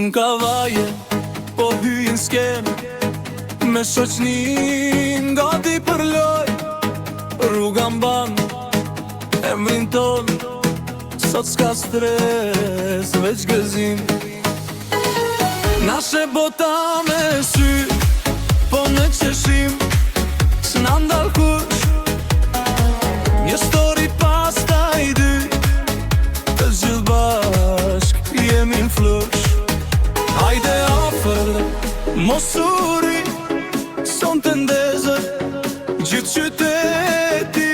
Shumë kavaje po hyjnë skenë, me shoqnin gati për loj. Rruga mban emrin ton, sot s'ka stres, veç gëzim. Nashe bota me sy, po në qeshim, s'na ndal kush. Një story pasta i dy, të gjithë bashk jemi n'flush. Hajde afer, mos uri, son të ndezër, gjithë qyteti,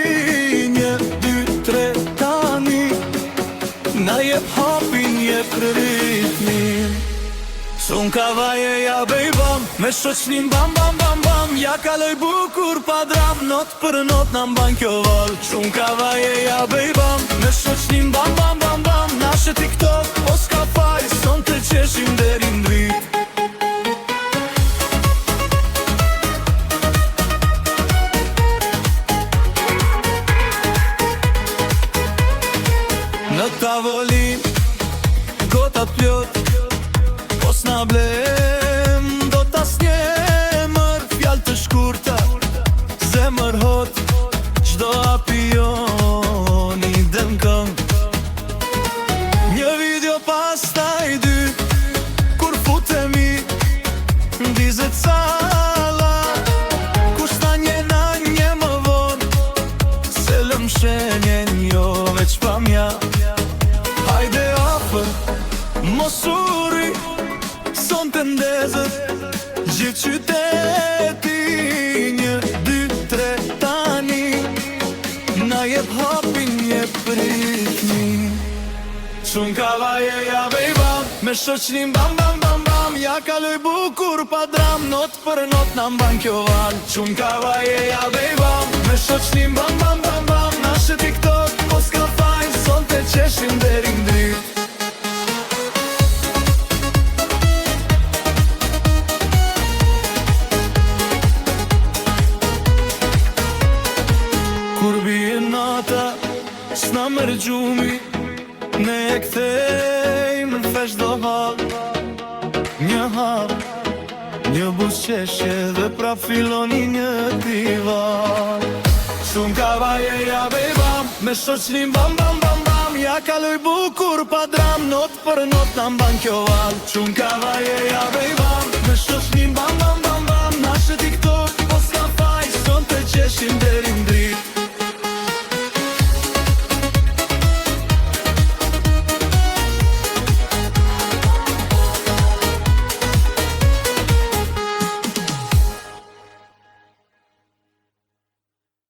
1, 2, 3 tani. Na jep hapin, jep ritmin. Sun kavaje ja bejbam, me shoqnin bam bam bam bam. Ja kaloj bukur pa dram, not për not na mban kjo val. Sun kavaje ja bejbam, me shoqnin bam bam bam bam. Nashe TikTok, o s'ka faj, son të qeshim deri n'drit. Në tavolin, gotat plot, po s'na blem, do t'as njemër. Fjall të shkurta, zemër hot, qdo apion i den këm. Një video pasta i dy, kur futemi, ndizet sala. Kushta njena një më von, se lëm shenjen jo veç pamja. Hajde afer, mos uri, son të ndezër, gjithë qyteti, 1, 2, 3 tani. Na jep hapin, jep ritmin. Shumë kavaje ja bejbam, me shoqnin bam bam bam bam. Ja kaloj bukur pa dram, not për not na mban kjo val. Shumë kavaje ja bejbam, me shoqnin bam bam bam bam. Nashe TikTok, po s'ka fajn, son të qeshim deri n'drit. Kur bie nata, s'na merr gjumi, ne e kthejmë n'fesh do hall. Një hap, një buzëqeshje dhe pra filoni një divan. Shumë kavaje ja bejbam, me shoqnin bam bam bam bam. Ja kaloj bukur pa dram, not për not na mban kjo val. Shumë kavaje ja bejbam, me shoqnin bam bam bam bam. Nashe TikTok, po s'ka faj, son të qeshim deri n'drit.